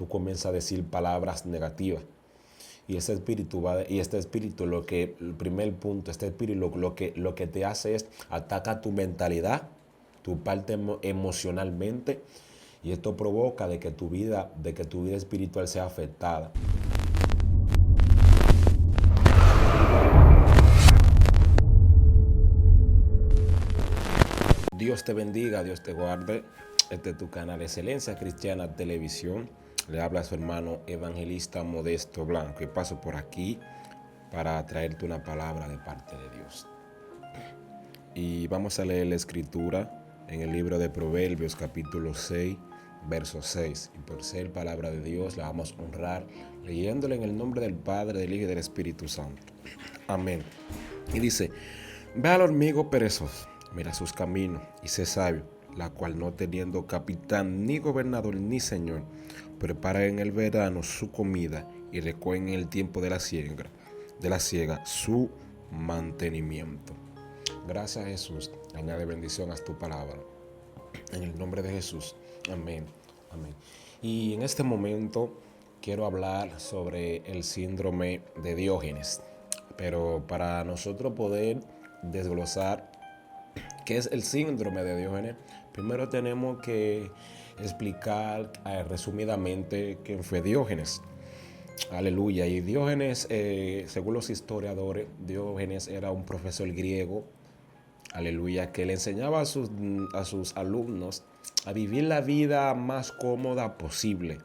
tú comienzas a decir palabras negativas. Y ese espíritu el primer punto, este espíritu lo que te hace es ataca tu mentalidad, tu parte emocionalmente, y esto provoca de que tu vida espiritual sea afectada. Dios te bendiga, Dios te guarde. Este es tu canal Excelencia Cristiana Televisión. Le habla a su hermano evangelista Modesto Blanco y paso por aquí para traerte una palabra de parte de Dios. Y vamos a leer la escritura en el libro de Proverbios capítulo 6, verso 6. Y por ser palabra de Dios la vamos a honrar leyéndola en el nombre del Padre, del Hijo y del Espíritu Santo. Amén. Y dice: ve al hormigo perezoso, mira sus caminos y sé sabio, la cual no teniendo capitán, ni gobernador, ni señor, prepara en el verano su comida y recoge en el tiempo de la siega su mantenimiento. Gracias, Jesús. Añade bendición a tu palabra. En el nombre de Jesús. Amén. Amén. Y en este momento quiero hablar sobre el síndrome de Diógenes. Pero para nosotros poder desglosar qué es el síndrome de Diógenes, primero tenemos que explicar resumidamente quién fue Diógenes. Aleluya. Y Diógenes, según los historiadores, Diógenes era un profesor griego, aleluya, que le enseñaba a sus alumnos a vivir la vida más cómoda posible.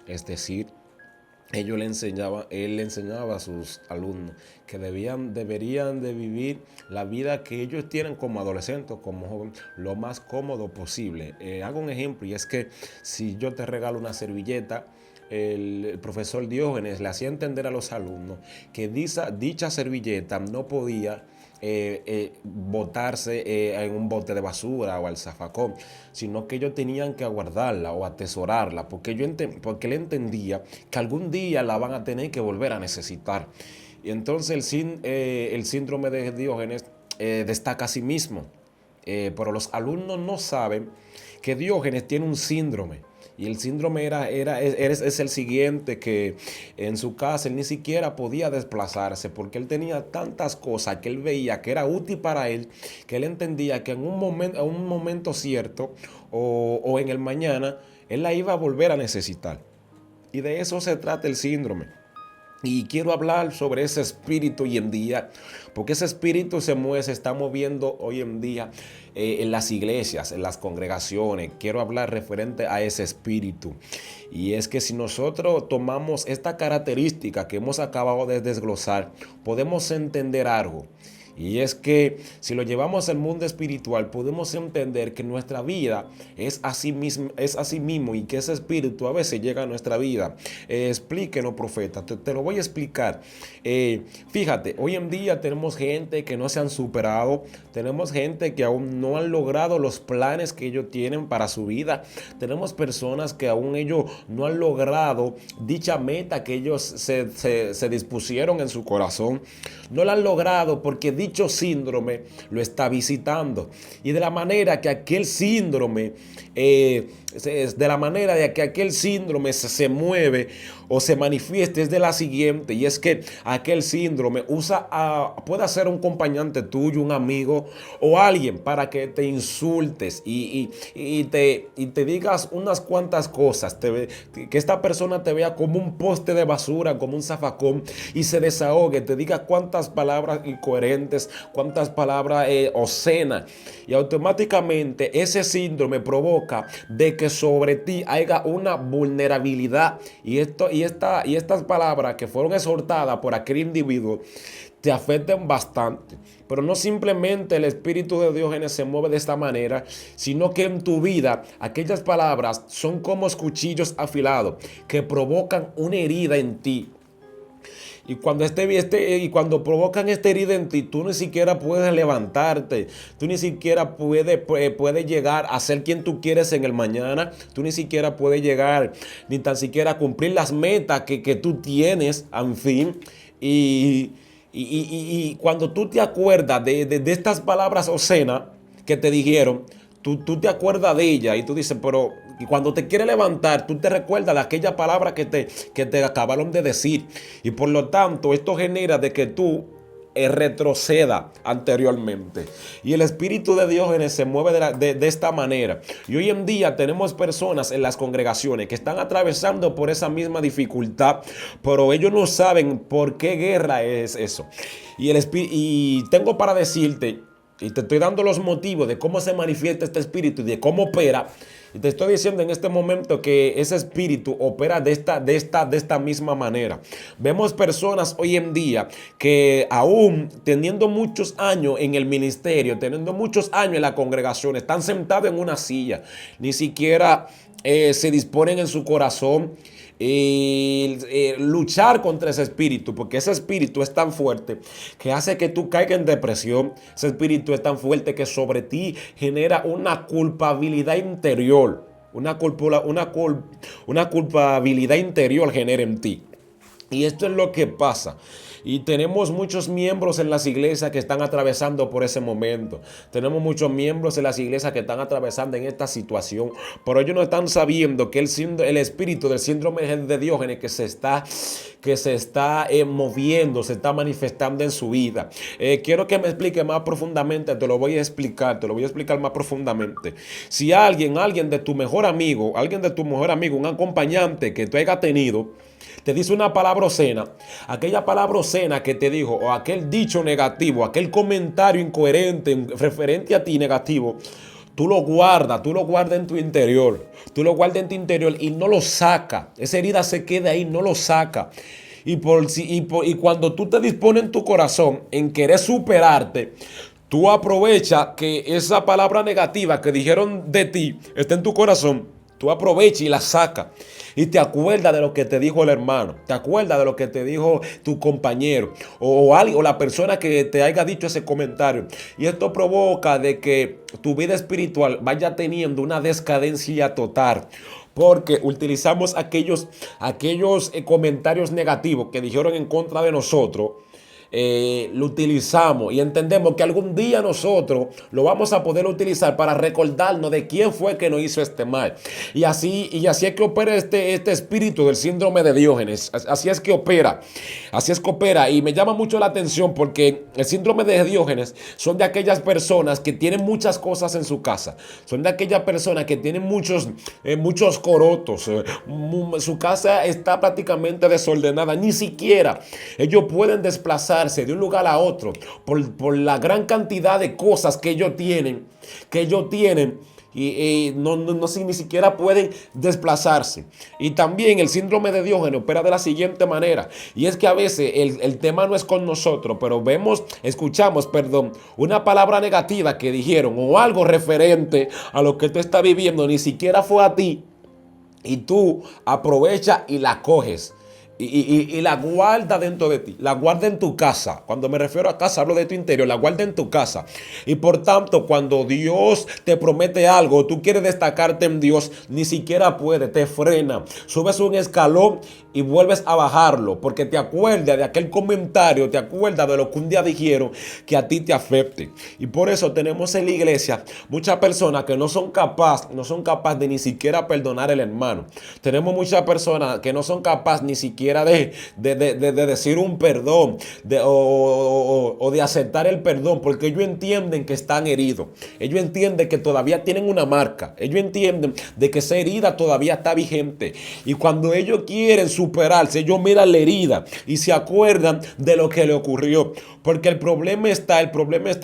Es decir, él le enseñaba a sus alumnos que deberían de vivir la vida que ellos tienen como adolescentes, como jóvenes, lo más cómodo posible. Hago un ejemplo, y es que si yo te regalo una servilleta, el profesor Diógenes le hacía entender a los alumnos que dicha servilleta no podía botarse en un bote de basura o al zafacón, sino que ellos tenían que guardarla o atesorarla, porque él entendía que algún día la van a tener que volver a necesitar. Y entonces el síndrome de Diógenes destaca a sí mismo, pero los alumnos no saben que Diógenes tiene un síndrome. Y el síndrome es el siguiente, que en su casa él ni siquiera podía desplazarse porque él tenía tantas cosas que él veía que era útil para él, que él entendía que en un momento cierto o en el mañana, él la iba a volver a necesitar. Y de eso se trata el síndrome. Y quiero hablar sobre ese espíritu hoy en día, porque ese espíritu se está moviendo hoy en día en las iglesias, en las congregaciones. Quiero hablar referente a ese espíritu. Y es que si nosotros tomamos esta característica que hemos acabado de desglosar, podemos entender algo. Y es que si lo llevamos al mundo espiritual, podemos entender que nuestra vida es así mismo y que ese espíritu a veces llega a nuestra vida. Explíquenos, profeta, te lo voy a explicar. Fíjate, hoy en día tenemos gente que no se han superado, tenemos gente que aún no han logrado los planes que ellos tienen para su vida, tenemos personas que aún ellos no han logrado dicha meta que ellos se dispusieron en su corazón, no la han logrado porque dicho síndrome lo está visitando. Y de la manera que aquel síndrome se mueve o se manifieste es de la siguiente, y es que aquel síndrome puede ser un acompañante tuyo, un amigo o alguien para que te insultes y te digas unas cuantas cosas, que esta persona te vea como un poste de basura, como un zafacón, y se desahogue, te diga cuántas palabras incoherentes, cuántas palabras obscenas, y automáticamente ese síndrome provoca de que sobre ti haya una vulnerabilidad, y estas palabras que fueron exhortadas por aquel individuo te afecten bastante. Pero no simplemente el espíritu de Diógenes se mueve de esta manera, sino que en tu vida aquellas palabras son como cuchillos afilados que provocan una herida en ti. Y cuando provocan esta herida en ti, tú ni siquiera puedes levantarte, tú ni siquiera puedes llegar a ser quien tú quieres en el mañana, tú ni siquiera puedes llegar ni tan siquiera a cumplir las metas que tú tienes, en fin. Y cuando tú te acuerdas de estas palabras obscenas que te dijeron, tú te acuerdas de ella y tú dices, pero cuando te quiere levantar, tú te recuerdas de aquella palabra que te acabaron de decir. Y por lo tanto, esto genera de que tú retroceda anteriormente. Y el Espíritu de Diógenes se mueve de esta manera. Y hoy en día tenemos personas en las congregaciones que están atravesando por esa misma dificultad, pero ellos no saben por qué guerra es eso. Y tengo para decirte, y te estoy dando los motivos de cómo se manifiesta este espíritu y de cómo opera. Y te estoy diciendo en este momento que ese espíritu opera de esta misma manera. Vemos personas hoy en día que aún teniendo muchos años en el ministerio, teniendo muchos años en la congregación, están sentados en una silla. Ni siquiera se disponen en su corazón luchar contra ese espíritu, porque ese espíritu es tan fuerte que hace que tú caigas en depresión. Ese espíritu es tan fuerte que sobre ti genera una culpabilidad interior, una culpabilidad interior genera en ti. Y esto es lo que pasa. Y tenemos muchos miembros en las iglesias que están atravesando por ese momento. Tenemos muchos miembros en las iglesias que están atravesando en esta situación. Pero ellos no están sabiendo que el espíritu del síndrome de Diógenes que se está moviendo, se está manifestando en su vida. Quiero que me explique más profundamente. Te lo voy a explicar más profundamente. Si alguien de tu mejor amigo, un acompañante que tú hayas tenido, te dice una palabra obscena, aquella palabra obscena que te dijo, o aquel dicho negativo, aquel comentario incoherente referente a ti negativo, tú lo guardas en tu interior. Tú lo guardas en tu interior y no lo saca. Esa herida se queda ahí, no lo saca. Y cuando tú te dispones en tu corazón en querer superarte, tú aprovechas que esa palabra negativa que dijeron de ti está en tu corazón. Tú aprovechas y la sacas. Y te acuerdas de lo que te dijo el hermano. Te acuerdas de lo que te dijo tu compañero. O la persona que te haya dicho ese comentario. Y esto provoca de que tu vida espiritual vaya teniendo una decadencia total. Porque utilizamos aquellos comentarios negativos que dijeron en contra de nosotros. Lo utilizamos y entendemos que algún día nosotros lo vamos a poder utilizar para recordarnos de quién fue que nos hizo este mal. Y así es que opera este espíritu del síndrome de Diógenes. Así es que opera. Y me llama mucho la atención porque el síndrome de Diógenes son de aquellas personas que tienen muchas cosas en su casa. Son de aquellas personas que tienen muchos corotos. Su casa está prácticamente desordenada. Ni siquiera ellos pueden desplazar de un lugar a otro por la gran cantidad de cosas que ellos tienen y ni siquiera pueden desplazarse. Y también el síndrome de Diógenes opera de la siguiente manera, y es que a veces el tema no es con nosotros, pero escuchamos una palabra negativa que dijeron o algo referente a lo que tú estás viviendo, ni siquiera fue a ti, y tú aprovechas y la coges. Y la guarda dentro de ti, la guarda en tu casa. Cuando me refiero a casa, hablo de tu interior, la guarda en tu casa. Y por tanto, cuando Dios te promete algo, tú quieres destacarte en Dios, ni siquiera puede, te frena. Subes un escalón y vuelves a bajarlo, porque te acuerdas de aquel comentario, te acuerdas de lo que un día dijeron que a ti te afecte. Y por eso tenemos en la iglesia muchas personas que no son capaces de ni siquiera perdonar al hermano. Tenemos muchas personas que no son capaces ni siquiera de decir un perdón o de aceptar el perdón, porque ellos entienden que están heridos. Ellos entienden que todavía tienen una marca. Ellos entienden de que esa herida todavía está vigente. Y cuando ellos quieren superarse, ellos miran la herida y se acuerdan de lo que le ocurrió. Porque el problema está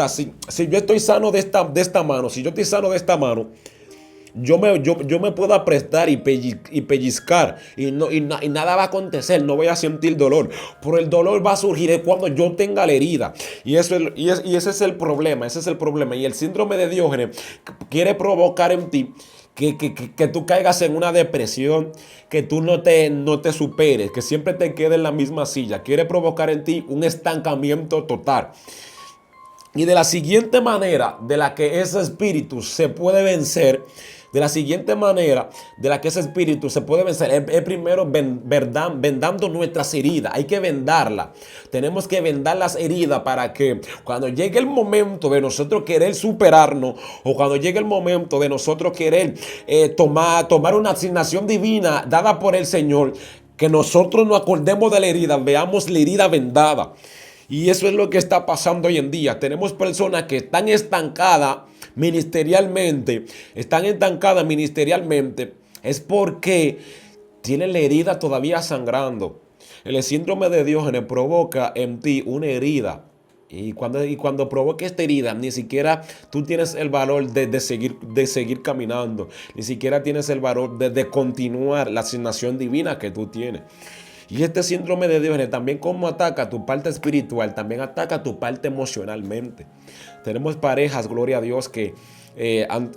si yo estoy sano de esta mano, si yo estoy sano de esta mano, yo me puedo aprestar y pellizcar y nada va a acontecer, no voy a sentir dolor, pero el dolor va a surgir cuando yo tenga la herida. Y ese es el problema, y el síndrome de Diógenes quiere provocar en ti que tú caigas en una depresión, que tú no te superes, que siempre te quedes en la misma silla. Quiere provocar en ti un estancamiento total. Y de la siguiente manera de la que ese espíritu se puede vencer, De la siguiente manera de la que ese espíritu se puede vencer es primero vendando nuestras heridas. Hay que vendarla. Tenemos que vendar las heridas para que cuando llegue el momento de nosotros querer superarnos, o cuando llegue el momento de nosotros querer tomar una asignación divina dada por el Señor, que nosotros nos acordemos de la herida, veamos la herida vendada. Y eso es lo que está pasando hoy en día. Tenemos personas que están estancadas ministerialmente, es porque tienen la herida todavía sangrando. El síndrome de Diógenes provoca en ti una herida. Y cuando provoca esta herida, ni siquiera tú tienes el valor de seguir caminando. Ni siquiera tienes el valor de continuar la asignación divina que tú tienes. Y este síndrome de Diógenes también, como ataca tu parte espiritual, también ataca tu parte emocionalmente. Tenemos parejas, gloria a Dios, que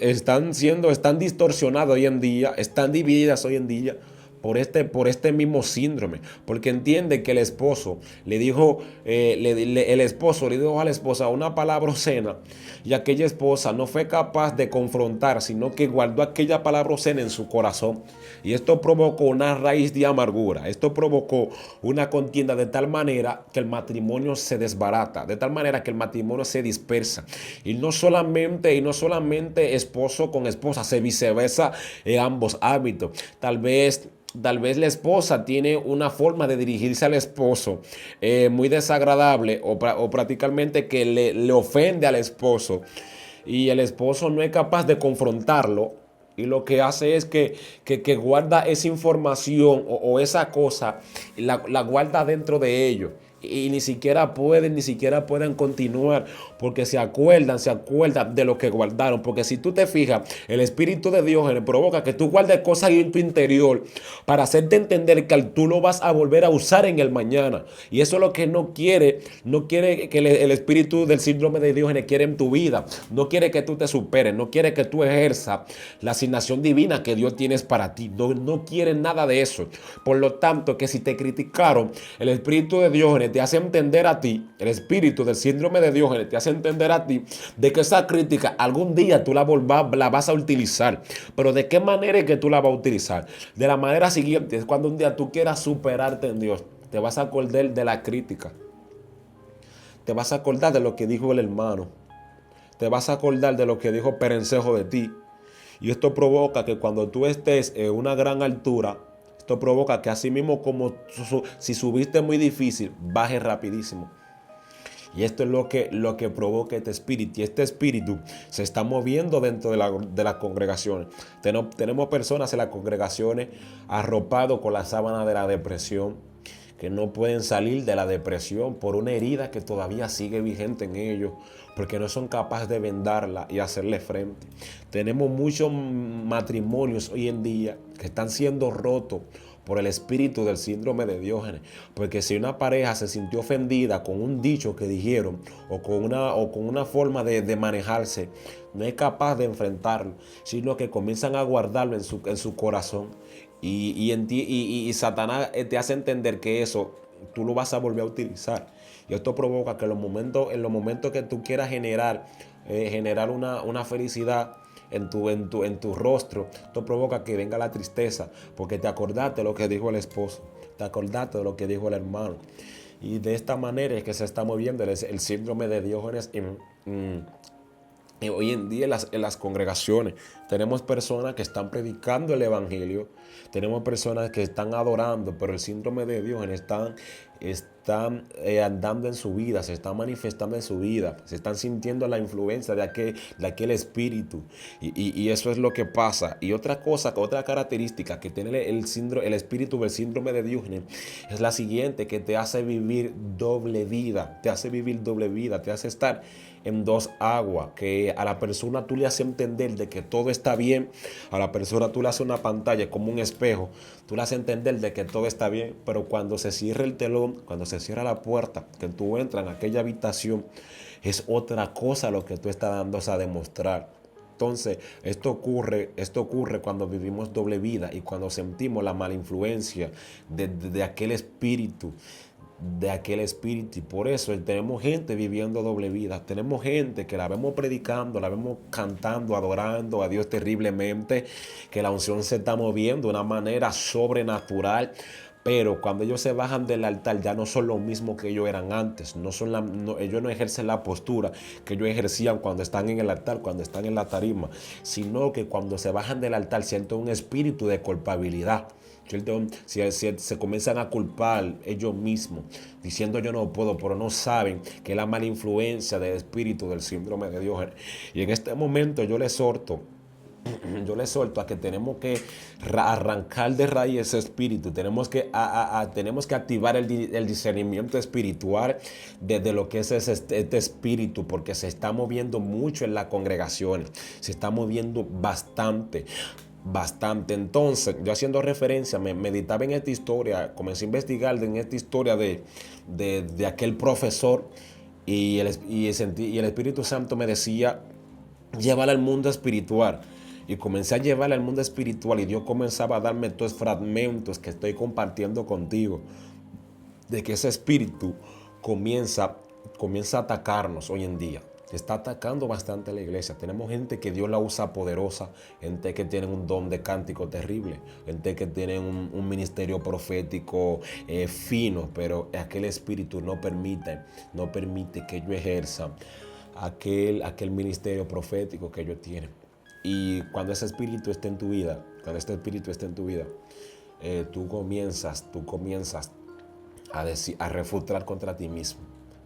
están distorsionadas hoy en día, están divididas hoy en día por este mismo síndrome, porque entiende que el esposo le dijo, el esposo le dijo a la esposa una palabra obscena, y aquella esposa no fue capaz de confrontar, sino que guardó aquella palabra obscena en su corazón. Y esto provocó una raíz de amargura. Esto provocó una contienda de tal manera que el matrimonio se desbarata, de tal manera que el matrimonio se dispersa. Y no solamente esposo con esposa, se viceversa en ambos ámbitos. Tal vez la esposa tiene una forma de dirigirse al esposo muy desagradable, o prácticamente que le ofende al esposo, y el esposo no es capaz de confrontarlo, y lo que hace es que guarda esa información o esa cosa, y la guarda dentro de ellos. Y ni siquiera pueden continuar, porque se acuerdan de lo que guardaron. Porque si tú te fijas, el espíritu de Diógenes provoca que tú guardes cosas en tu interior para hacerte entender que tú lo vas a volver a usar en el mañana. Y eso es lo que no quiere que el espíritu del síndrome de Diógenes quiere en tu vida. No quiere que tú te superes, no quiere que tú ejerzas la asignación divina que Dios tienes para ti. No quiere nada de eso. Por lo tanto, que si te criticaron, el espíritu de Diógenes te hace entender a ti, el espíritu del síndrome de Diógenes te hace entender a ti de que esa crítica algún día tú la vas a utilizar. Pero ¿de qué manera es que tú la vas a utilizar? De la manera siguiente: es cuando un día tú quieras superarte en Dios, te vas a acordar de la crítica, te vas a acordar de lo que dijo el hermano, te vas a acordar de lo que dijo Perencejo de ti. Y esto provoca que cuando tú estés en una gran altura, esto provoca que así mismo como si subiste muy difícil, baje rapidísimo. Y esto es lo que provoca este espíritu. Y este espíritu se está moviendo dentro de las congregaciones. Tenemos personas en las congregaciones arropados con la sábana de la depresión, que no pueden salir de la depresión por una herida que todavía sigue vigente en ellos, porque no son capaces de vendarla y hacerle frente. Tenemos muchos matrimonios hoy en día que están siendo rotos por el espíritu del síndrome de Diógenes, porque si una pareja se sintió ofendida con un dicho que dijeron, o con una forma de manejarse, no es capaz de enfrentarlo, sino que comienzan a guardarlo en su corazón. Y Satanás te hace entender que eso tú lo vas a volver a utilizar. Y esto provoca que en los momentos que tú quieras generar una felicidad en tu rostro, esto provoca que venga la tristeza, porque te acordaste de lo que dijo el esposo, te acordaste de lo que dijo el hermano. Y de esta manera es que se está moviendo el síndrome de Diógenes hoy en día en las congregaciones. Tenemos personas que están predicando el evangelio, tenemos personas que están adorando, pero el síndrome de Diógenes están andando en su vida, se están manifestando en su vida, se están sintiendo la influencia de aquel espíritu. Y eso es lo que pasa. Y otra característica que tiene el espíritu del síndrome de Diógenes es la siguiente: que te hace vivir doble vida, te hace estar en dos aguas, que a la persona tú le haces entender de que todo está bien, a la persona tú le haces una pantalla como un espejo, tú le haces entender de que todo está bien, pero cuando se cierra el telón, cuando se cierra la puerta, que tú entras en aquella habitación, es otra cosa lo que tú estás dando a demostrar. Entonces, esto ocurre cuando vivimos doble vida y cuando sentimos la mala influencia de aquel espíritu de aquel espíritu. Y por eso tenemos gente viviendo doble vida. Tenemos gente que la vemos predicando, la vemos cantando, adorando a Dios terriblemente, que la unción se está moviendo de una manera sobrenatural. Pero cuando ellos se bajan del altar ya no son lo mismo que ellos eran antes. Ellos no ejercen la postura que ellos ejercían cuando están en el altar, cuando están en la tarima. Sino que cuando se bajan del altar sienten un espíritu de culpabilidad. Se comienzan a culpar ellos mismos, diciendo yo no puedo, pero no saben que es la mala influencia del espíritu del síndrome de Diógenes. Y en este momento yo les exhorto a que tenemos que arrancar de raíz ese espíritu. Tenemos que activar el discernimiento espiritual de lo que es este espíritu, porque se está moviendo mucho en las congregaciones, se está moviendo bastante. Entonces, yo haciendo referencia, me meditaba en esta historia, comencé a investigar en esta historia de aquel profesor y el Espíritu Santo me decía, llévala al mundo espiritual. Y comencé a llevarla al mundo espiritual y Dios comenzaba a darme estos fragmentos que estoy compartiendo contigo, de que ese espíritu comienza a atacarnos hoy en día. Está atacando bastante a la iglesia. Tenemos gente que Dios la usa poderosa, gente que tiene un don de cántico terrible, gente que tiene un ministerio profético fino, pero aquel espíritu no permite que ellos ejerzan aquel ministerio profético que ellos tienen. Y cuando ese espíritu esté en tu vida, tú comienzas a refutar contra ti mismo.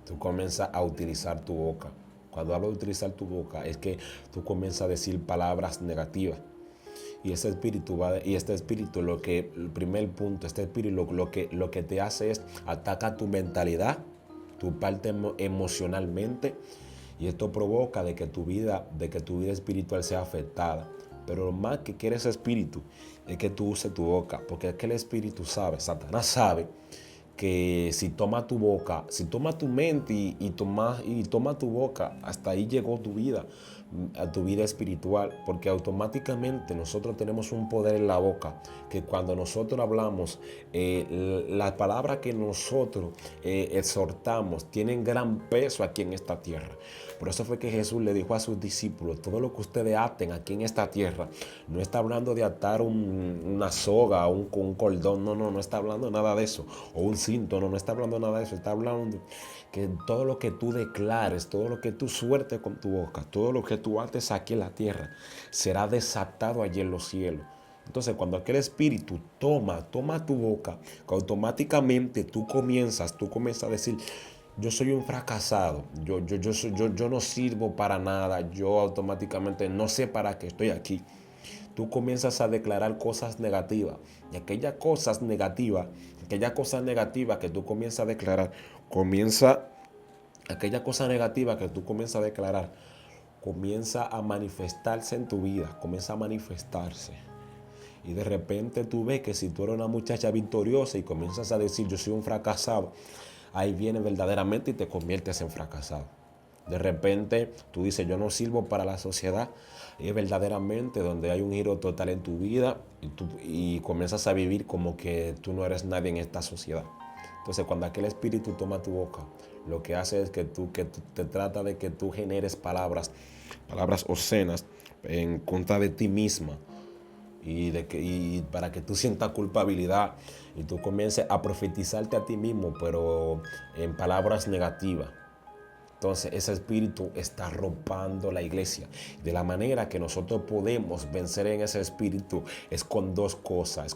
Tú comienzas a utilizar tu boca. Cuando hablo de utilizar tu boca, es que tú comienzas a decir palabras negativas. Y este espíritu, el primer punto, este espíritu lo que te hace es ataca tu mentalidad, tu parte emocionalmente. Y esto provoca de que tu vida espiritual sea afectada. Pero lo más que quiere ese espíritu es que tú uses tu boca, porque es que el espíritu sabe, Satanás sabe que si toma tu boca, si toma tu mente y toma tu boca, hasta ahí llegó tu vida, a tu vida espiritual, porque automáticamente nosotros tenemos un poder en la boca, que cuando nosotros hablamos, las palabras que nosotros exhortamos tienen gran peso aquí en esta tierra. Por eso fue que Jesús le dijo a sus discípulos, todo lo que ustedes aten aquí en esta tierra, no está hablando de atar una soga o un cordón, no está hablando nada de eso, o un cinto, no está hablando nada de eso, está hablando que todo lo que tú declares, todo lo que tú sueltes con tu boca, todo lo que tú ates aquí en la tierra, será desatado allí en los cielos. Entonces, cuando aquel espíritu toma tu boca, automáticamente tú comienzas a decir, yo soy un fracasado, yo no sirvo para nada, yo automáticamente no sé para qué estoy aquí. Tú comienzas a declarar cosas negativas y aquella cosa negativa que tú comienzas a declarar, comienza a manifestarse en tu vida, comienza a manifestarse. Y de repente tú ves que si tú eres una muchacha victoriosa y comienzas a decir yo soy un fracasado, ahí viene verdaderamente y te conviertes en fracasado. De repente tú dices yo no sirvo para la sociedad, y es verdaderamente donde hay un giro total en tu vida y comienzas a vivir como que tú no eres nadie en esta sociedad. Entonces cuando aquel espíritu toma tu boca, lo que hace es que te trata de que tú generes palabras obscenas en contra de ti misma. Y para que tú sientas culpabilidad y tú comiences a profetizarte a ti mismo, pero en palabras negativas. Entonces ese espíritu está rompando la iglesia. De la manera que nosotros podemos vencer en ese espíritu es con dos cosas.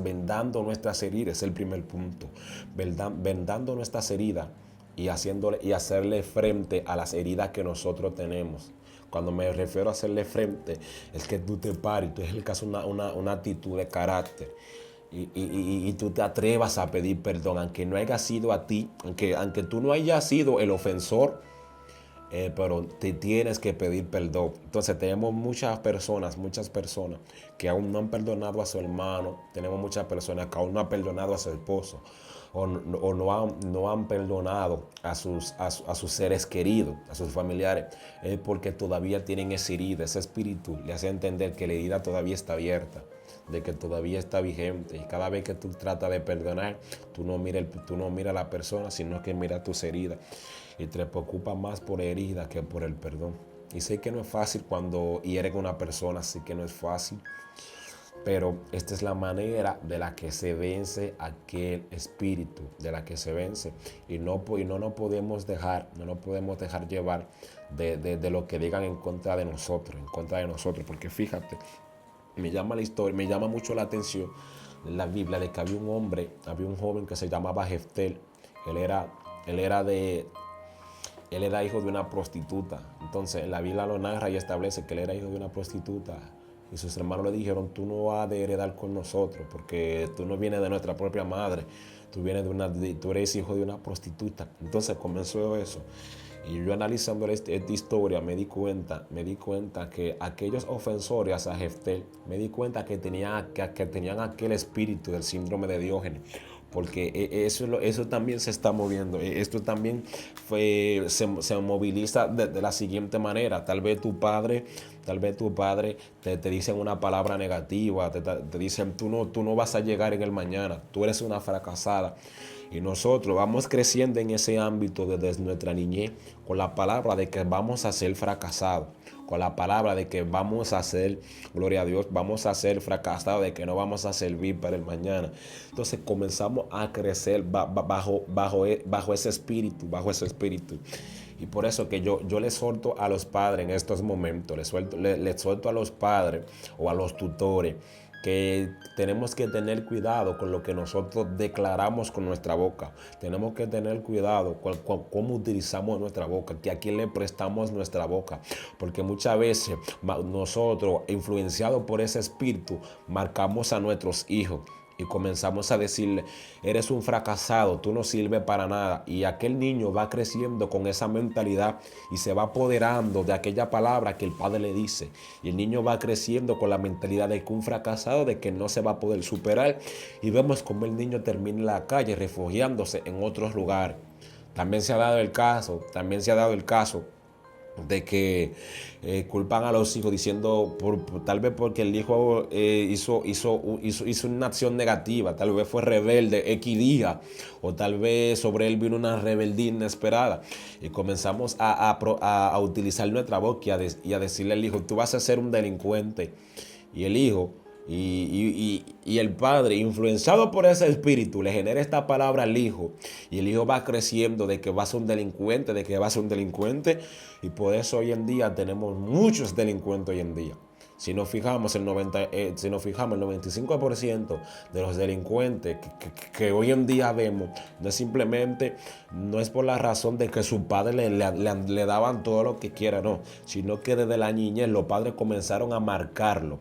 Vendando nuestras heridas es el primer punto. Vendando nuestras heridas y hacerle frente a las heridas que nosotros tenemos. Cuando me refiero a hacerle frente, es que tú te pares, tú ejercas una actitud de carácter y tú te atrevas a pedir perdón, aunque no haya sido a ti, aunque tú no hayas sido el ofensor, pero te tienes que pedir perdón. Entonces tenemos muchas personas que aún no han perdonado a su hermano, tenemos muchas personas que aún no han perdonado a su esposo, o no han perdonado a sus seres queridos, a sus familiares, porque todavía tienen esa herida, ese espíritu le hace entender que la herida todavía está abierta. de que todavía está vigente. Y cada vez que tú tratas de perdonar, tú no miras a la persona, sino que miras tus heridas. Y te preocupas más por heridas que por el perdón. Y sé que no es fácil cuando hieren a una persona, sé que no es fácil. Pero esta es la manera de la que se vence aquel espíritu, de la que se vence. Y no nos podemos dejar, no nos podemos dejar llevar de lo que digan en contra de nosotros, Porque fíjate, me llama la historia, me llama mucho la atención en la Biblia de que había un joven que se llamaba Jeftel. Él era, él era de, él era hijo de una prostituta. Entonces, la Biblia lo narra y establece que él era hijo de una prostituta. Y sus hermanos le dijeron, tú no vas a heredar con nosotros porque tú no vienes de nuestra propia madre. Tú eres hijo de una prostituta. Entonces comenzó eso. Y yo analizando esta historia me di cuenta que aquellos ofensores a Jeftel, me di cuenta que tenían aquel espíritu del síndrome de Diógenes. Porque eso también se está moviendo. Esto también se moviliza de la siguiente manera. Tal vez tu padre te dicen una palabra negativa, te dicen tú no vas a llegar en el mañana, tú eres una fracasada. Y nosotros vamos creciendo en ese ámbito desde nuestra niñez con la palabra de que vamos a ser fracasados, con la palabra de que vamos a ser, gloria a Dios, vamos a ser fracasados, de que no vamos a servir para el mañana. Entonces comenzamos a crecer bajo ese espíritu, Y por eso que yo le suelto a los padres en estos momentos, le suelto a los padres o a los tutores que tenemos que tener cuidado con lo que nosotros declaramos con nuestra boca. Tenemos que tener cuidado con cómo utilizamos nuestra boca, que a quién le prestamos nuestra boca. Porque muchas veces nosotros, influenciados por ese espíritu, marcamos a nuestros hijos. Y comenzamos a decirle, eres un fracasado, tú no sirves para nada. Y aquel niño va creciendo con esa mentalidad y se va apoderando de aquella palabra que el padre le dice. Y el niño va creciendo con la mentalidad de que un fracasado, de que no se va a poder superar. Y vemos cómo el niño termina en la calle refugiándose en otros lugares. También se ha dado el caso de que culpan a los hijos diciendo tal vez porque el hijo hizo una acción negativa, tal vez fue rebelde X día, o tal vez sobre él vino una rebeldía inesperada y comenzamos a utilizar nuestra boca y a decirle al hijo, tú vas a ser un delincuente. Y el hijo y el padre, influenciado por ese espíritu, le genera esta palabra al hijo. Y el hijo va creciendo de que va a ser un delincuente, Y por eso hoy en día tenemos muchos delincuentes hoy en día. Si nos fijamos, el 95% de los delincuentes que hoy en día vemos, no es por la razón de que sus padres le daban todo lo que quiera, no, sino que desde la niñez los padres comenzaron a marcarlo.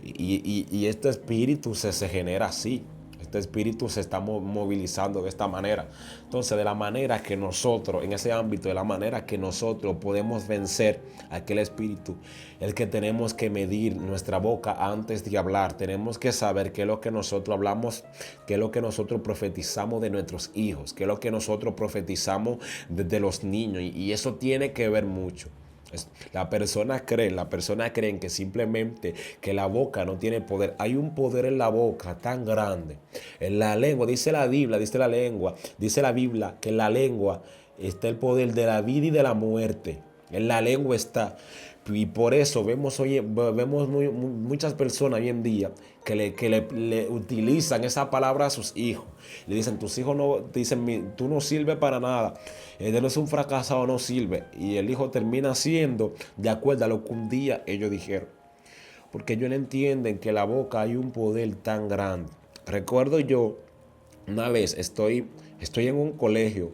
Y este espíritu se genera así. Este espíritu se está movilizando de esta manera. Entonces, de la manera que nosotros, en ese ámbito, de la manera que nosotros podemos vencer aquel espíritu, es que tenemos que medir nuestra boca antes de hablar. Tenemos que saber qué es lo que nosotros hablamos, qué es lo que nosotros profetizamos de nuestros hijos, qué es lo que nosotros profetizamos de los niños. Y eso tiene que ver mucho. La persona cree que simplemente que la boca no tiene poder. Hay un poder en la boca tan grande. En la lengua, dice la Biblia que en la lengua está el poder de la vida y de la muerte. En la lengua está. Y por eso vemos muchas personas hoy en día que le utilizan esa palabra a sus hijos. Le dicen, tus hijos no, dicen, tú no sirves para nada. Él no es un fracasado, no sirve. Y el hijo termina siendo de acuerdo a lo que un día ellos dijeron. Porque ellos no entienden que en la boca hay un poder tan grande. Recuerdo yo, una vez estoy en un colegio,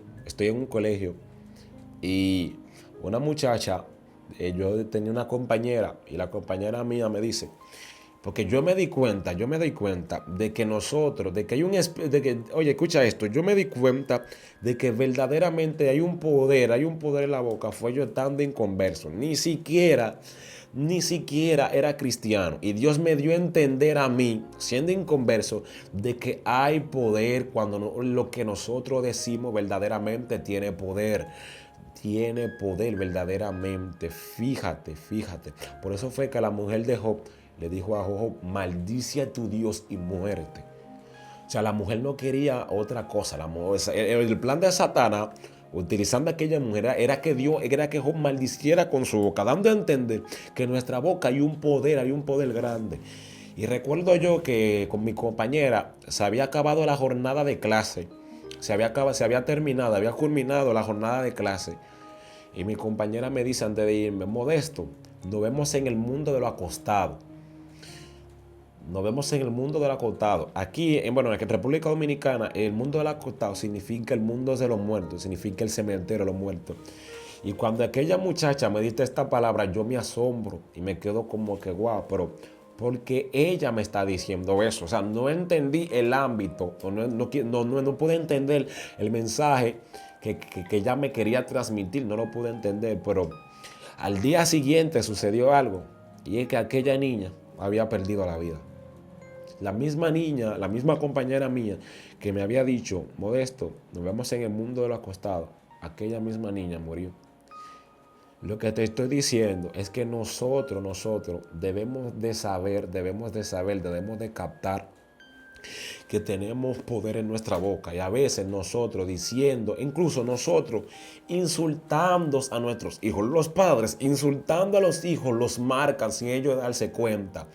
y una muchacha, yo tenía una compañera y la compañera mía me dice, porque yo me di cuenta de que oye, escucha esto, yo me di cuenta de que verdaderamente hay un poder en la boca, fue yo estando inconverso, ni siquiera era cristiano. Y Dios me dio a entender a mí, siendo inconverso, de que hay poder cuando lo que nosotros decimos verdaderamente tiene poder. Tiene poder verdaderamente. Fíjate. Por eso fue que la mujer de Job le dijo a Job, maldice a tu Dios y muérete. O sea, la mujer no quería otra cosa. El plan de Satanás, utilizando a aquella mujer, era que Job maldiciera con su boca, dando a entender que en nuestra boca hay un poder grande. Y recuerdo yo que con mi compañera se había acabado la jornada de clase, se había culminado la jornada de clase. Y mi compañera me dice antes de irme, Modesto, nos vemos en el mundo de lo acostado. Nos vemos en el mundo del acostado. Aquí, en República Dominicana, el mundo del acostado significa el mundo de los muertos, significa el cementerio de los muertos. Y cuando aquella muchacha me dice esta palabra, yo me asombro y me quedo como que guau, pero porque ella me está diciendo eso. O sea, no entendí el ámbito, no pude entender el mensaje que ella me quería transmitir, no lo pude entender, pero al día siguiente sucedió algo, y es que aquella niña había perdido la vida. La misma niña, la misma compañera mía que me había dicho, Modesto, nos vemos en el mundo de los acostados, aquella misma niña murió. Lo que te estoy diciendo es que nosotros debemos de captar que tenemos poder en nuestra boca, y a veces nosotros diciendo, incluso nosotros insultando a nuestros hijos, los padres insultando a los hijos, los marcan sin ellos darse cuenta.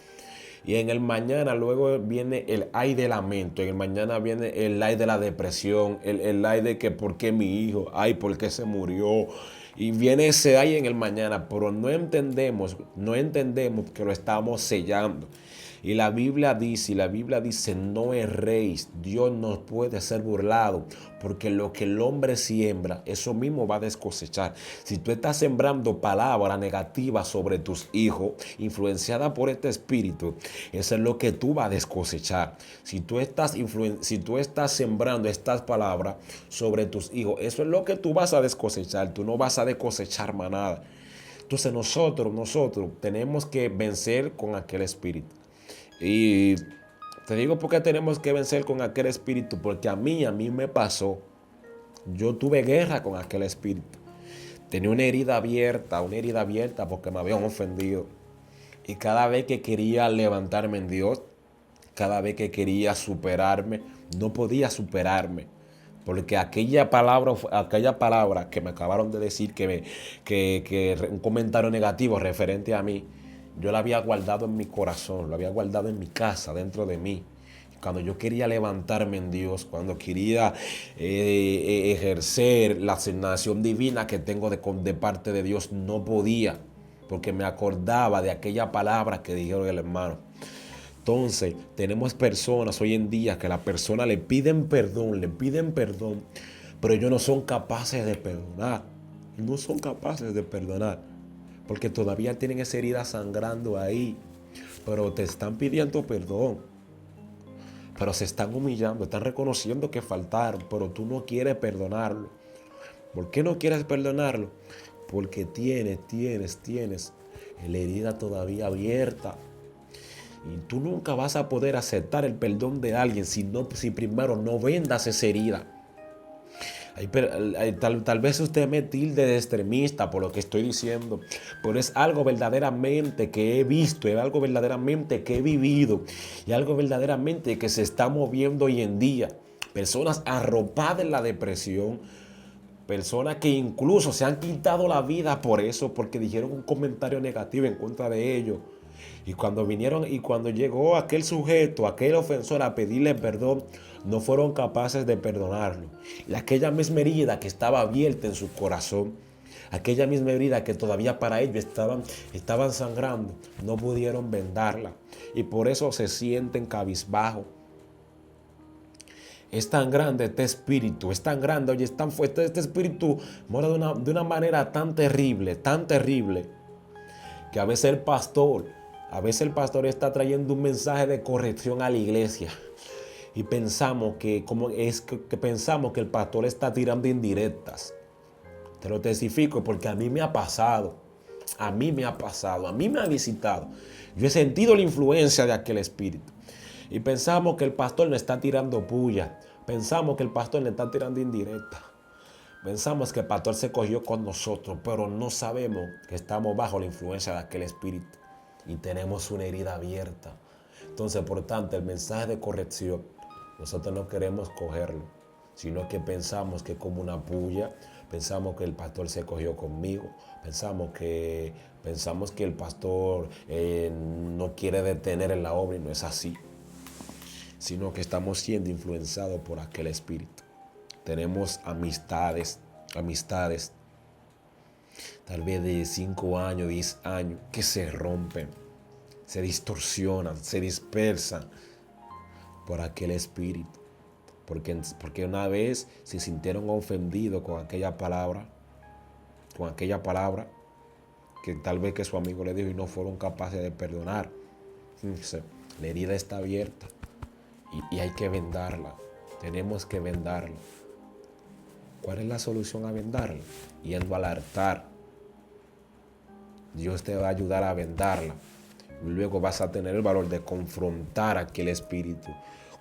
Y en el mañana luego viene el ay de lamento, en el mañana viene el ay de la depresión, el ay de que por qué mi hijo, ay por qué se murió. Y viene ese ay en el mañana, pero no entendemos que lo estamos sellando. Y la Biblia dice, no erréis, Dios no puede ser burlado, porque lo que el hombre siembra, eso mismo va a descosechar. Si tú estás sembrando palabra negativa sobre tus hijos, influenciada por este espíritu, eso es lo que tú vas a descosechar. Si tú estás sembrando estas palabras sobre tus hijos, eso es lo que tú vas a descosechar. Tú no vas a descosechar más nada. Entonces nosotros tenemos que vencer con aquel espíritu. Y te digo por qué tenemos que vencer con aquel espíritu, porque a mí me pasó. Yo tuve guerra con aquel espíritu. Tenía una herida abierta porque me habían ofendido. Y cada vez que quería levantarme en Dios, cada vez que quería superarme, no podía superarme. Porque aquella palabra que me acabaron de decir, que un comentario negativo referente a mí, yo la había guardado en mi corazón, la había guardado en mi casa, dentro de mí. Cuando yo quería levantarme en Dios, cuando quería ejercer la asignación divina que tengo de parte de Dios, no podía, porque me acordaba de aquella palabra que dijeron el hermano. Entonces, tenemos personas hoy en día que a la persona le piden perdón, pero ellos no son capaces de perdonar. No son capaces de perdonar, porque todavía tienen esa herida sangrando ahí, pero te están pidiendo perdón, pero se están humillando, están reconociendo que faltaron, pero tú no quieres perdonarlo. ¿Por qué no quieres perdonarlo? Porque tienes la herida todavía abierta. Y tú nunca vas a poder aceptar el perdón de alguien si primero no vendas esa herida. Tal vez usted me tilde de extremista por lo que estoy diciendo, pero es algo verdaderamente que he visto, es algo verdaderamente que he vivido y algo verdaderamente que se está moviendo hoy en día. Personas arropadas en la depresión, personas que incluso se han quitado la vida por eso, porque dijeron un comentario negativo en contra de ellos. Y cuando llegó aquel sujeto, aquel ofensor a pedirle perdón, no fueron capaces de perdonarlo. Y aquella misma herida que estaba abierta en su corazón, aquella misma herida que todavía para ellos estaban sangrando, no pudieron vendarla. Y por eso se sienten cabizbajos. Es tan grande este espíritu, es tan grande, oye, es tan fuerte. Este espíritu mora de una manera tan terrible, que a veces el pastor está trayendo un mensaje de corrección a la iglesia. Y pensamos que el pastor está tirando indirectas. Te lo testifico porque a mí me ha pasado. A mí me ha visitado. Yo he sentido la influencia de aquel espíritu. Y pensamos que el pastor le está tirando puya. Pensamos que el pastor le está tirando indirecta. Pensamos que el pastor se cogió con nosotros, pero no sabemos que estamos bajo la influencia de aquel espíritu. y tenemos una herida abierta. Entonces, por tanto, el mensaje de corrección, nosotros no queremos cogerlo, sino que pensamos que es como una puya, pensamos que el pastor se cogió conmigo, pensamos que el pastor no quiere detener en la obra y no es así, sino que estamos siendo influenciados por aquel espíritu. Tenemos amistades, tal vez de 5 años, 10 años, que se rompen, se distorsionan, se dispersan por aquel espíritu. Porque una vez se sintieron ofendidos con aquella palabra que tal vez que su amigo le dijo y no fueron capaces de perdonar. La herida está abierta y hay que vendarla. Tenemos que vendarla. ¿Cuál es la solución a vendarla? Yendo al altar. Dios te va a ayudar a vendarla. Luego vas a tener el valor de confrontar a aquel espíritu.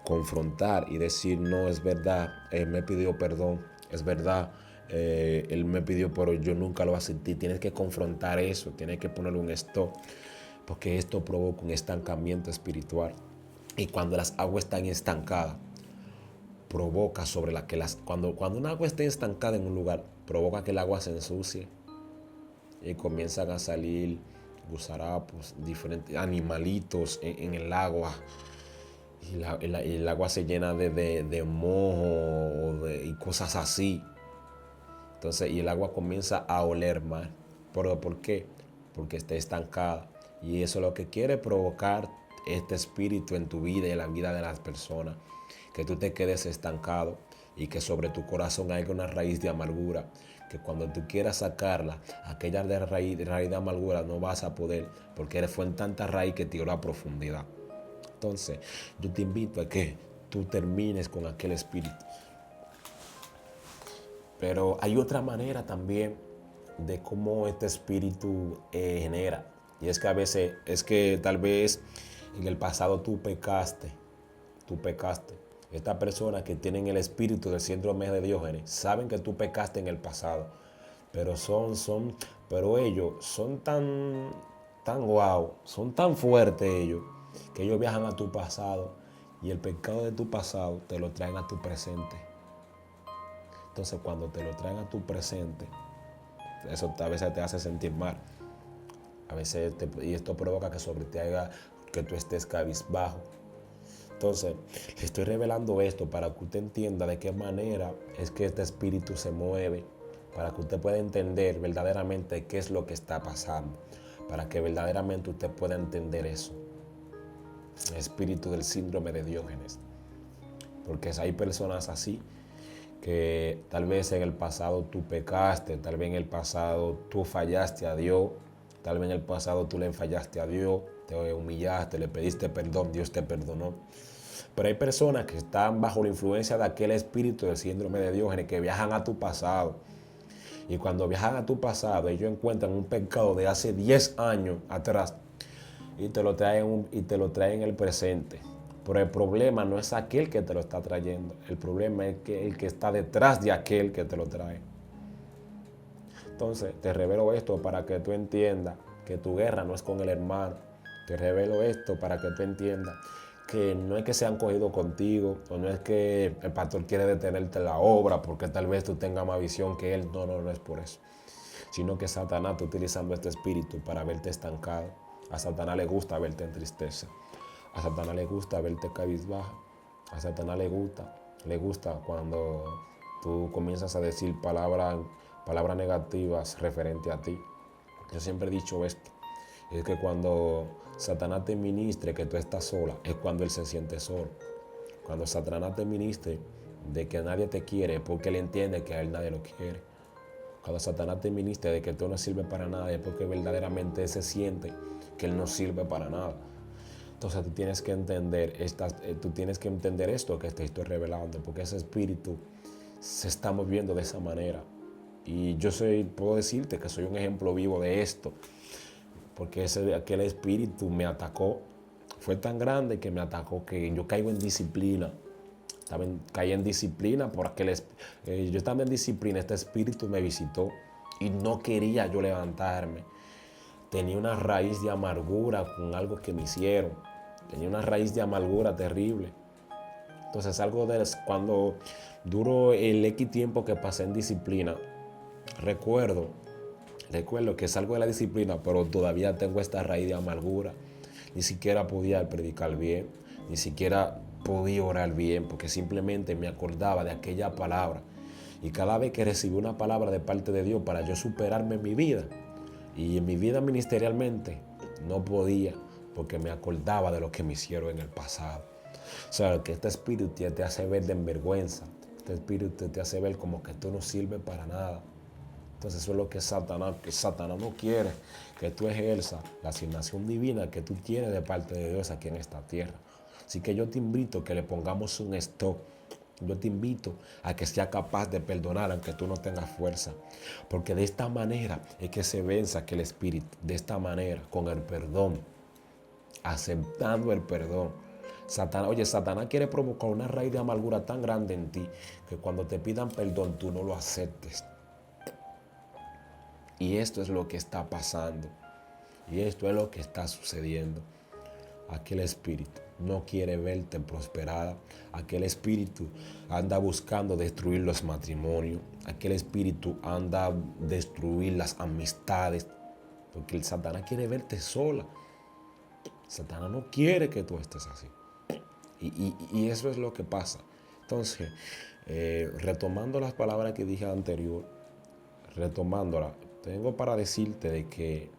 Confrontar y decir, no, es verdad, él me pidió perdón, es verdad, él me pidió, pero yo nunca lo acepté. Tienes que confrontar eso, tienes que ponerle un stop, porque esto provoca un estancamiento espiritual. Y cuando las aguas están estancadas, provoca sobre la que cuando un agua esté estancada en un lugar, provoca que el agua se ensucie y comienzan a salir gusarapos, diferentes animalitos en el agua. Y el agua se llena de moho y cosas así. Entonces, y el agua comienza a oler mal. ¿Pero por qué? Porque está estancada. Y eso es lo que quiere provocar este espíritu en tu vida y en la vida de las personas. Que tú te quedes estancado y que sobre tu corazón haya una raíz de amargura. Que cuando tú quieras sacarla, aquella raíz de amargura no vas a poder, porque fue en tanta raíz que tiró a profundidad. Entonces, yo te invito a que tú termines con aquel espíritu. Pero hay otra manera también de cómo este espíritu genera. Y es que a veces, tal vez en el pasado tú pecaste. Estas personas que tienen el espíritu del síndrome de Diógenes saben que tú pecaste en el pasado. Pero pero ellos son tan guau, son tan fuertes ellos, que ellos viajan a tu pasado y el pecado de tu pasado te lo traen a tu presente. Entonces, cuando te lo traen a tu presente, eso a veces te hace sentir mal. Y esto provoca que sobre ti haga que tú estés cabizbajo. Entonces, le estoy revelando esto para que usted entienda de qué manera es que este espíritu se mueve, para que usted pueda entender verdaderamente qué es lo que está pasando, para que verdaderamente usted pueda entender eso. El espíritu del síndrome de Diógenes. Porque hay personas así que tal vez en el pasado tú pecaste, tal vez en el pasado tú fallaste a Dios, tal vez en el pasado tú le fallaste a Dios, te humillaste, le pediste perdón, Dios te perdonó. Pero hay personas que están bajo la influencia de aquel espíritu del síndrome de Diógenes que viajan a tu pasado. Y cuando viajan a tu pasado, ellos encuentran un pecado de hace 10 años atrás y te lo traen en el presente. Pero el problema no es aquel que te lo está trayendo. El problema es que el que está detrás de aquel que te lo trae. Entonces, te revelo esto para que tú entiendas que tu guerra no es con el hermano. Te revelo esto para que tú entiendas que no es que se han cogido contigo, o no es que el pastor quiere detenerte la obra porque tal vez tú tengas más visión que él. No es por eso. Sino que Satanás está utilizando este espíritu para verte estancado. A Satanás le gusta verte en tristeza. A Satanás le gusta verte cabizbajo. A Satanás le gusta cuando tú comienzas a decir palabras negativas referente a ti. Yo siempre he dicho esto. Es que cuando Satanás te ministre que tú estás sola, es cuando él se siente solo. Cuando Satanás te ministre de que nadie te quiere, es porque él entiende que a él nadie lo quiere. Cuando Satanás te ministre de que tú no sirves para nada, es porque verdaderamente él se siente que él no sirve para nada. Entonces tú tienes que entender esto que te estoy revelando, porque ese espíritu se está moviendo de esa manera. Y puedo decirte que soy un ejemplo vivo de esto, porque aquel espíritu me atacó. Fue tan grande que me atacó que yo caigo en disciplina. Caí en disciplina porque yo estaba en disciplina, este espíritu me visitó y no quería yo levantarme. tenía una raíz de amargura con algo que me hicieron. Tenía una raíz de amargura terrible. Entonces cuando duró el X tiempo que pasé en disciplina, recuerdo que salgo de la disciplina, pero todavía tengo esta raíz de amargura. Ni siquiera podía predicar bien, ni siquiera podía orar bien, porque simplemente me acordaba de aquella palabra. Y cada vez que recibí una palabra de parte de Dios para yo superarme en mi vida, y en mi vida ministerialmente, no podía, porque me acordaba de lo que me hicieron en el pasado. O sea, que este espíritu te hace ver de envergüenza. Este espíritu te hace ver como que tú no sirves para nada. Entonces eso es lo que Satanás no quiere, que tú ejerzas la asignación divina que tú tienes de parte de Dios aquí en esta tierra. Así que yo te invito a que le pongamos un stop. Yo te invito a que seas capaz de perdonar aunque tú no tengas fuerza. Porque de esta manera es que se vence aquel espíritu. De esta manera, con el perdón, aceptando el perdón. Satanás quiere provocar una raíz de amargura tan grande en ti que cuando te pidan perdón tú no lo aceptes. Y esto es lo que está pasando. Y esto es lo que está sucediendo. Aquel espíritu no quiere verte prosperada. Aquel espíritu anda buscando destruir los matrimonios. Aquel espíritu anda a destruir las amistades. Porque el Satanás quiere verte sola. Satanás no quiere que tú estés así. Y eso es lo que pasa. Entonces, retomando las palabras que dije anterior, retomándolas, tengo para decirte de que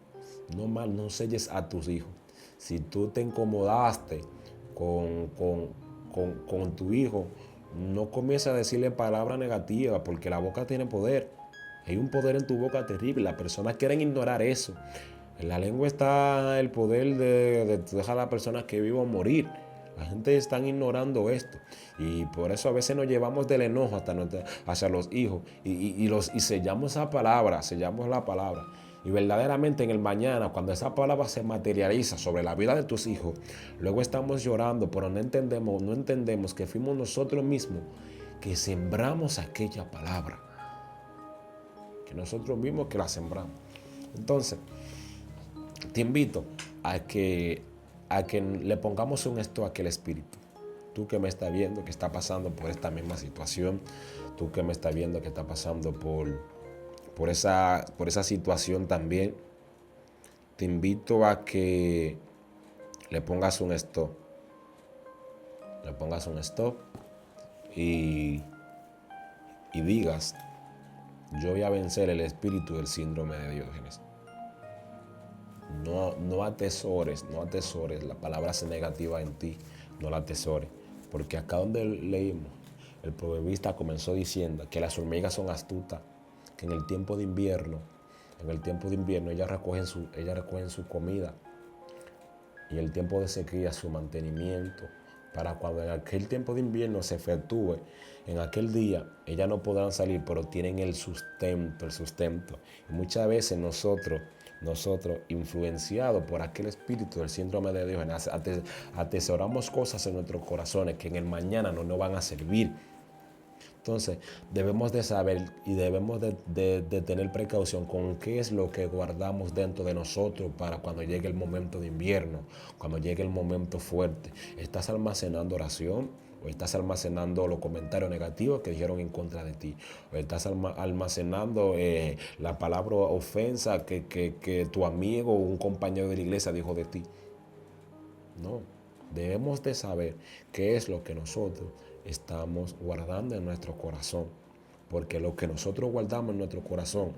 no selles a tus hijos. Si tú te incomodaste con tu hijo, no comiences a decirle palabras negativas, porque la boca tiene poder. Hay un poder en tu boca terrible. Las personas quieren ignorar eso. En la lengua está el poder de dejar a las personas que vivan morir. La gente está ignorando esto. Y por eso a veces nos llevamos del enojo hacia los hijos. Y sellamos esa palabra, sellamos la palabra. Y verdaderamente en el mañana, cuando esa palabra se materializa sobre la vida de tus hijos, luego estamos llorando, pero no entendemos que fuimos nosotros mismos que sembramos aquella palabra. Que nosotros mismos que la sembramos. Entonces, te invito a que le pongamos un stop a aquel espíritu. Tú que me estás viendo que está pasando por esta misma situación, tú que me estás viendo que está pasando por esa situación también, te invito a que le pongas un stop. Le pongas un stop y digas, yo voy a vencer el espíritu del síndrome de Diógenes. No atesores la palabra negativa en ti, no la atesores. Porque acá donde leímos, el proverbista comenzó diciendo que las hormigas son astutas, que en el tiempo de invierno ellas recogen su comida, y en el tiempo de sequía su mantenimiento, para cuando en aquel tiempo de invierno se efectúe, en aquel día ellas no podrán salir, pero tienen el sustento. Y muchas veces nosotros, influenciados por aquel espíritu del síndrome de Diógenes, atesoramos cosas en nuestros corazones que en el mañana no nos van a servir. Entonces, debemos de saber y debemos de tener precaución con qué es lo que guardamos dentro de nosotros para cuando llegue el momento de invierno, cuando llegue el momento fuerte. ¿Estás almacenando oración? ¿O estás almacenando los comentarios negativos que dijeron en contra de ti? ¿O estás almacenando la palabra ofensa que tu amigo o un compañero de la iglesia dijo de ti? No, debemos de saber qué es lo que nosotros estamos guardando en nuestro corazón, porque lo que nosotros guardamos en nuestro corazón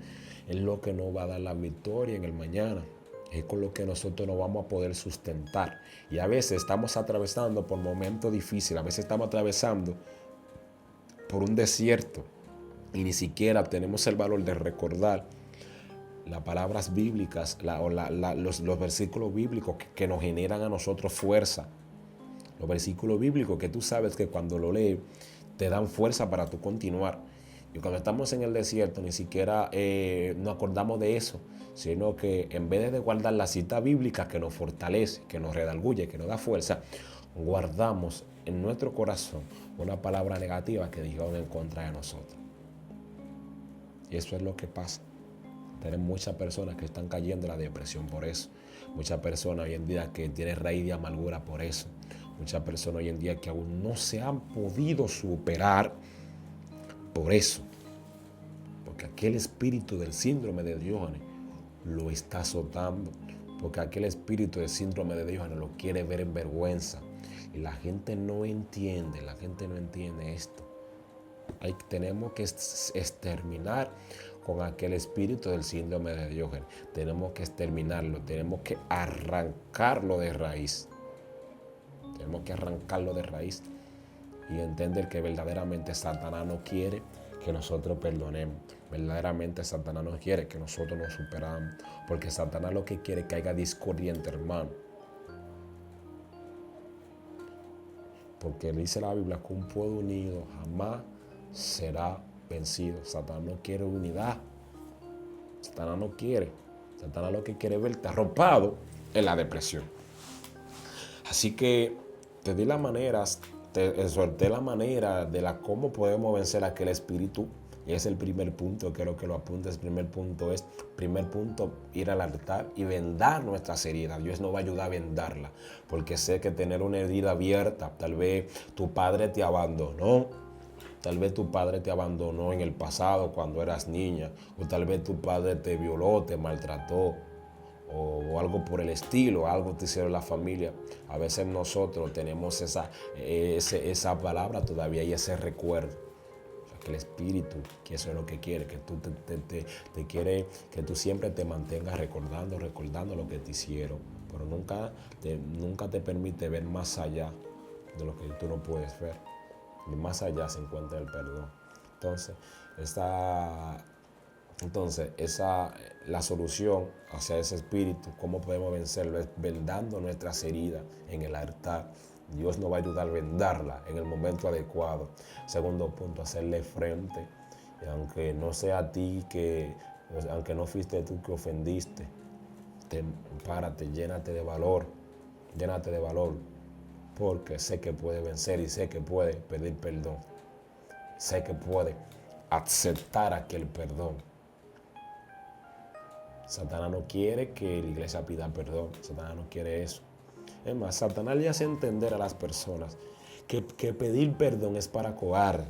es lo que nos va a dar la victoria en el mañana, es con lo que nosotros nos vamos a poder sustentar. Y a veces estamos atravesando por momentos difíciles, a veces estamos atravesando por un desierto y ni siquiera tenemos el valor de recordar las palabras bíblicas, los versículos bíblicos que nos generan a nosotros fuerza. Los versículos bíblicos que tú sabes que cuando lo lees te dan fuerza para tú continuar. Y cuando estamos en el desierto ni siquiera nos acordamos de eso, sino que en vez de guardar la cita bíblica que nos fortalece, que nos redarguye, que nos da fuerza, guardamos en nuestro corazón una palabra negativa que dijeron en contra de nosotros. Y eso es lo que pasa. Tenemos muchas personas que están cayendo en la depresión por eso. Muchas personas hoy en día que tienen raíz de amargura por eso. Muchas personas hoy en día que aún no se han podido superar por eso. Porque aquel espíritu del síndrome de Diógenes lo está azotando. Porque aquel espíritu del síndrome de Diógenes lo quiere ver en vergüenza. Y la gente no entiende esto. Tenemos que exterminar con aquel espíritu del síndrome de Diógenes. Tenemos que exterminarlo, tenemos que arrancarlo de raíz. Tenemos que arrancarlo de raíz y entender que verdaderamente Satanás no quiere que nosotros perdonemos. Verdaderamente Satanás no quiere que nosotros nos superamos. Porque Satanás lo que quiere es que haya discordia entre hermanos. Porque dice la Biblia que un pueblo unido jamás será vencido. Satanás no quiere unidad. Satanás no quiere. Satanás lo que quiere es verte arropado en la depresión. Así que te exhorté la manera de cómo podemos vencer aquel espíritu. Y es el primer punto, quiero que lo apuntes. Primer punto, ir al altar y vendar nuestras heridas. Dios nos va a ayudar a vendarla. Porque sé que tener una herida abierta, tal vez tu padre te abandonó. Tal vez tu padre te abandonó en el pasado cuando eras niña. O tal vez tu padre te violó, te maltrató. O algo por el estilo, algo te hicieron la familia. A veces nosotros tenemos esa palabra todavía y ese recuerdo. Que el espíritu, que eso es lo que quiere, que tú te quiere, que tú siempre te mantengas recordando lo que te hicieron, pero nunca te permite ver más allá de lo que tú no puedes ver. Y más allá se encuentra el perdón. La solución hacia ese espíritu, cómo podemos vencerlo, es vendando nuestras heridas en el altar. Dios nos va a ayudar a vendarla en el momento adecuado. Segundo punto, hacerle frente. Y aunque no sea a ti aunque no fuiste tú que ofendiste, párate, llénate de valor. Llénate de valor. Porque sé que puede vencer y sé que puede pedir perdón. Sé que puede aceptar aquel perdón. Satanás no quiere que la iglesia pida perdón. Satanás no quiere eso. Es más, Satanás le hace entender a las personas que pedir perdón es para cobarde.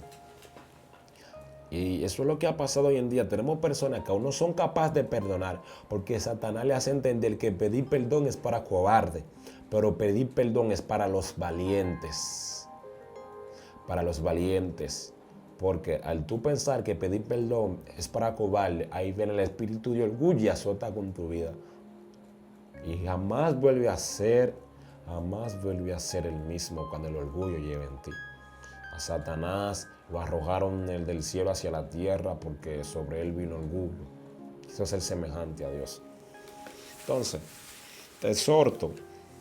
Y eso es lo que ha pasado hoy en día. Tenemos personas que aún no son capaces de perdonar porque Satanás le hace entender que pedir perdón es para cobarde. Pero pedir perdón es para los valientes. Para los valientes. Porque al tú pensar que pedir perdón es para cobarde, ahí viene el espíritu de orgullo y azota con tu vida. Y jamás vuelve a ser el mismo cuando el orgullo lleve en ti. A Satanás lo arrojaron del cielo hacia la tierra porque sobre él vino orgullo. Quiso ser semejante a Dios. Entonces, te exhorto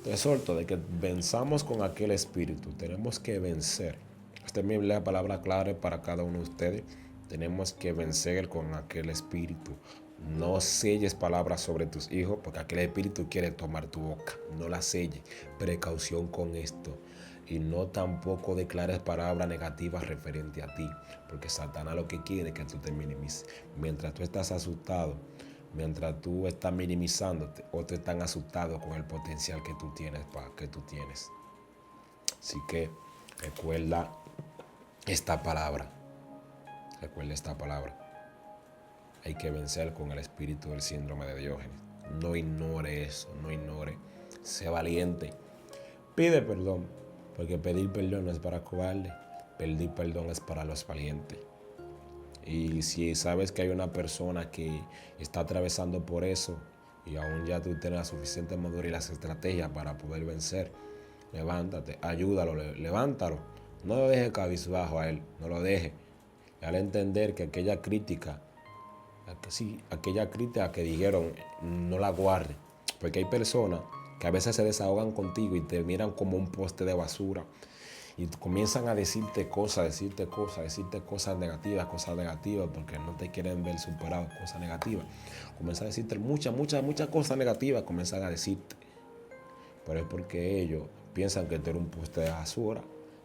de que venzamos con aquel espíritu. Tenemos que vencer. Esta es la palabra clave para cada uno de ustedes. Tenemos que vencer con aquel espíritu. No selles palabras sobre tus hijos porque aquel espíritu quiere tomar tu boca. No la selles. Precaución con esto. Y no tampoco declares palabras negativas referente a ti. Porque Satanás lo que quiere es que tú te minimices. Mientras tú estás asustado, mientras tú estás minimizándote, otros están asustados con el potencial que tú tienes. Así que recuerda esta palabra. Recuerda esta palabra. Hay que vencer con el espíritu del síndrome de Diógenes. No ignore eso, no ignore. Sé valiente. Pide perdón, porque pedir perdón no es para cobarde. Pedir perdón es para los valientes. Y si sabes que hay una persona que está atravesando por eso y aún ya tú tienes la suficiente madurez y las estrategias para poder vencer, levántate, ayúdalo, levántalo. No lo dejes cabizbajo a él, no lo dejes. Y al entender que aquella crítica que dijeron, no la guarde. Porque hay personas que a veces se desahogan contigo y te miran como un poste de basura. Y comienzan a decirte cosas negativas, porque no te quieren ver superado, cosas negativas. Comienzan a decirte muchas cosas negativas, comienzan a decirte. Pero es porque ellos piensan que tú eres un poste de basura.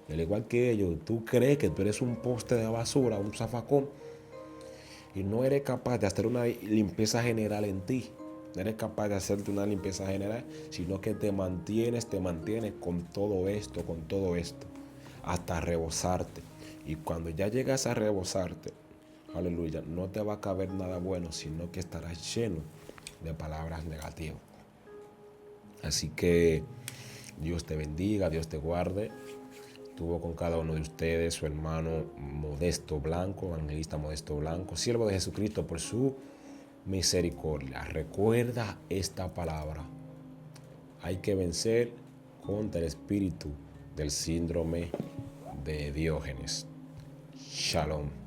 Y al igual que ellos, tú crees que tú eres un poste de basura, un zafacón. y no eres capaz de hacer una limpieza general en ti. No eres capaz de hacerte una limpieza general, sino que te mantienes con todo esto, hasta rebosarte. Y cuando ya llegas a rebosarte, aleluya, no te va a caber nada bueno, sino que estarás lleno de palabras negativas. Así que Dios te bendiga, Dios te guarde. Tuvo con cada uno de ustedes su hermano Modesto Blanco, evangelista Modesto Blanco, siervo de Jesucristo por su misericordia. Recuerda esta palabra. Hay que vencer contra el espíritu del síndrome de Diógenes. Shalom.